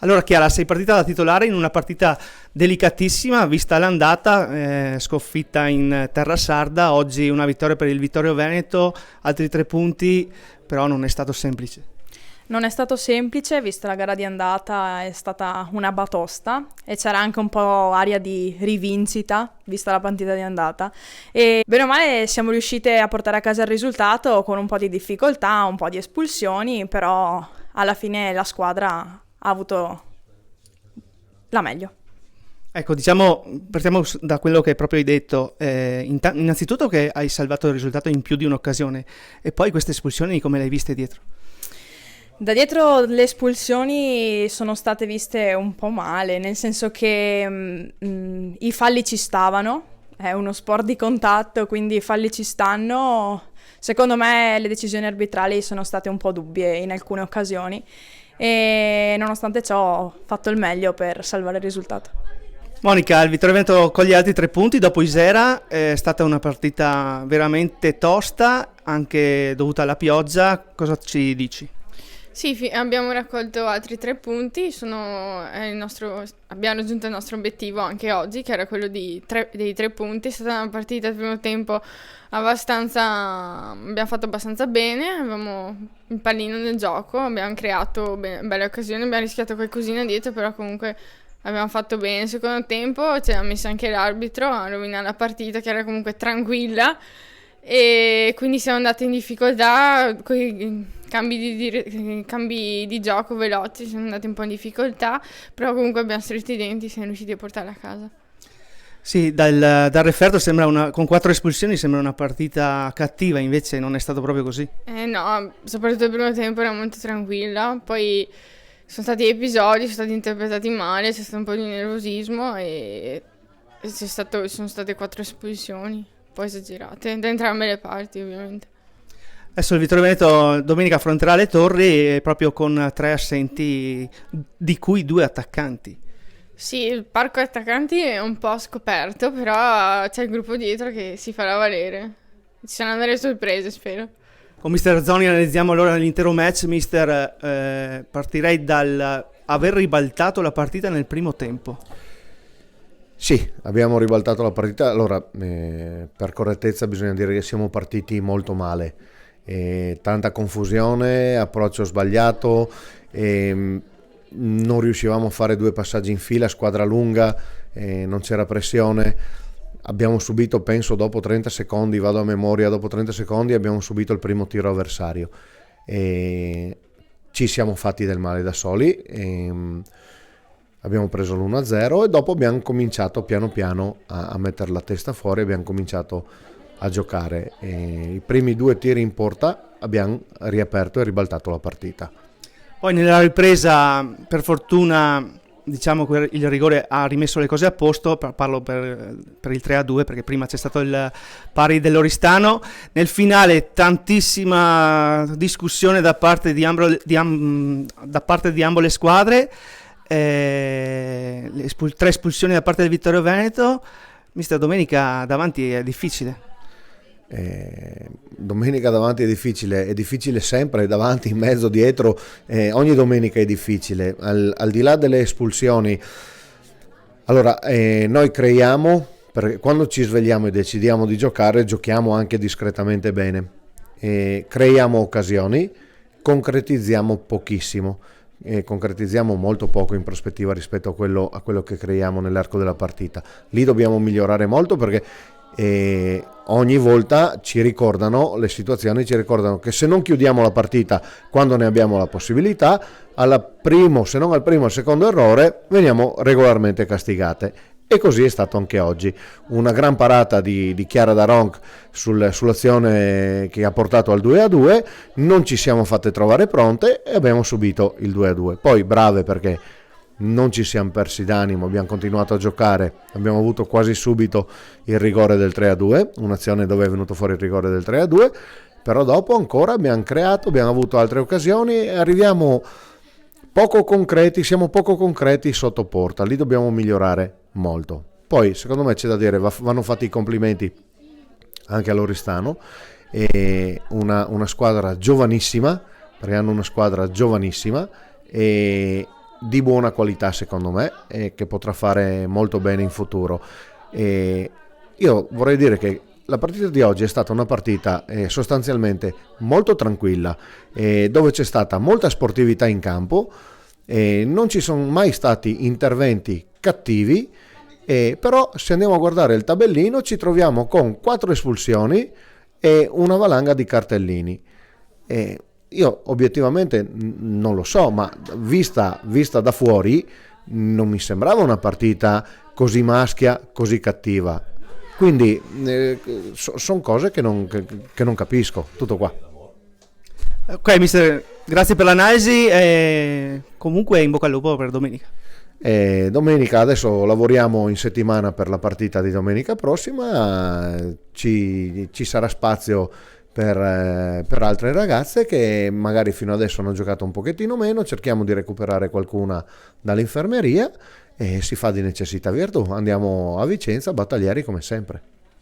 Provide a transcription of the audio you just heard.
Allora Chiara, sei partita da titolare in una partita delicatissima, vista l'andata, sconfitta in terra sarda, oggi una vittoria per il Vittorio Veneto, altri 3 punti, però non è stato semplice. Non è stato semplice, vista la gara di andata è stata una batosta e c'era anche un po' aria di rivincita, vista la partita di andata. E bene o male siamo riuscite a portare a casa il risultato con un po' di difficoltà, un po' di espulsioni, però alla fine la squadra ha avuto la meglio. Ecco, diciamo, partiamo da quello che proprio hai detto. Innanzitutto che hai salvato il risultato in più di un'occasione e poi queste espulsioni come le hai viste dietro? Da dietro le espulsioni sono state viste un po' male, nel senso che i falli ci stavano, è uno sport di contatto, quindi i falli ci stanno. Secondo me le decisioni arbitrali sono state un po' dubbie in alcune occasioni e nonostante ciò ho fatto il meglio per salvare il risultato. Monica, il Vittorio Veneto con gli altri 3 punti dopo Isera, è stata una partita veramente tosta, anche dovuta alla pioggia, cosa ci dici? Sì, abbiamo raccolto altri 3 punti, abbiamo raggiunto il nostro obiettivo anche oggi, che era quello dei 3 punti. È stata una partita al primo tempo abbiamo fatto abbastanza bene, avevamo il pallino nel gioco, abbiamo creato belle occasioni, abbiamo rischiato qualcosina dietro, però comunque abbiamo fatto bene. Il secondo tempo ci ha messo anche l'arbitro a rovinare la partita, che era comunque tranquilla, e quindi siamo andati in difficoltà con i cambi di gioco veloci, siamo andati un po' in difficoltà, però comunque abbiamo stretto i denti e siamo riusciti a portarla a casa. Sì, dal referto con 4 espulsioni sembra una partita cattiva, invece non è stato proprio così. No, soprattutto il primo tempo era molto tranquilla, poi sono stati episodi, sono stati interpretati male, c'è stato un po' di nervosismo e sono state 4 espulsioni, un po' esagerate, da entrambe le parti ovviamente. Adesso il Vittorio Veneto domenica affronterà le Torri proprio con 3 assenti, di cui 2 attaccanti. Sì, il parco attaccanti è un po' scoperto, però c'è il gruppo dietro che si farà valere. Ci saranno delle sorprese, spero. Con Mister Zoni analizziamo allora l'intero match. Mister, partirei dal aver ribaltato la partita nel primo tempo. Sì, abbiamo ribaltato la partita. Allora, per correttezza bisogna dire che siamo partiti molto male. Tanta confusione, approccio sbagliato, non riuscivamo a fare 2 passaggi in fila, squadra lunga, non c'era pressione. Abbiamo subito, penso dopo 30 secondi, vado a memoria, dopo 30 secondi abbiamo subito il primo tiro avversario e ci siamo fatti del male da soli. Abbiamo preso l'1-0 e dopo abbiamo cominciato piano piano a mettere la testa fuori, abbiamo cominciato a giocare. I primi 2 tiri in porta abbiamo riaperto e ribaltato la partita. Poi nella ripresa, per fortuna, diciamo che il rigore ha rimesso le cose a posto. Parlo per il 3-2 perché prima c'è stato il pari dell'Oristano. Nel finale tantissima discussione da parte di ambo le squadre, 3 espulsioni da parte del Vittorio Veneto. Mister, domenica davanti è difficile. Domenica davanti è difficile sempre, davanti, in mezzo, dietro, ogni domenica è difficile, al di là delle espulsioni. Allora, noi creiamo, perché quando ci svegliamo e decidiamo di giocare, giochiamo anche discretamente bene, creiamo occasioni, concretizziamo pochissimo, concretizziamo molto poco in prospettiva rispetto a quello che creiamo nell'arco della partita. Lì dobbiamo migliorare molto, perché ogni volta ci ricordano le situazioni, ci ricordano che se non chiudiamo la partita quando ne abbiamo la possibilità, se non al primo al secondo errore veniamo regolarmente castigate, e così è stato anche oggi. Una gran parata di Chiara Daronc sull'azione che ha portato al 2-2, non ci siamo fatte trovare pronte e abbiamo subito il 2-2. Poi brave, perché non ci siamo persi d'animo, abbiamo continuato a giocare, abbiamo avuto quasi subito il rigore del 3-2, un'azione dove è venuto fuori il rigore del 3-2, però dopo ancora abbiamo creato, abbiamo avuto altre occasioni e arriviamo siamo poco concreti sotto porta. Lì dobbiamo migliorare molto. Poi secondo me c'è da dire, vanno fatti i complimenti anche all'Oristano, una squadra giovanissima, perché hanno una squadra giovanissima, e di buona qualità secondo me e che potrà fare molto bene in futuro. E io vorrei dire che la partita di oggi è stata una partita sostanzialmente molto tranquilla, dove c'è stata molta sportività in campo, non ci sono mai stati interventi cattivi, però se andiamo a guardare il tabellino ci troviamo con 4 espulsioni e una valanga di cartellini. Io obiettivamente non lo so, ma vista da fuori non mi sembrava una partita così maschia, così cattiva. Quindi sono cose che non capisco. Tutto qua. Ok, mister, grazie per l'analisi e comunque in bocca al lupo per domenica. Domenica adesso lavoriamo in settimana per la partita di domenica prossima, ci sarà spazio per altre ragazze che magari fino adesso hanno giocato un pochettino meno, cerchiamo di recuperare qualcuna dall'infermeria e si fa di necessità virtù, andiamo a Vicenza battaglieri come sempre.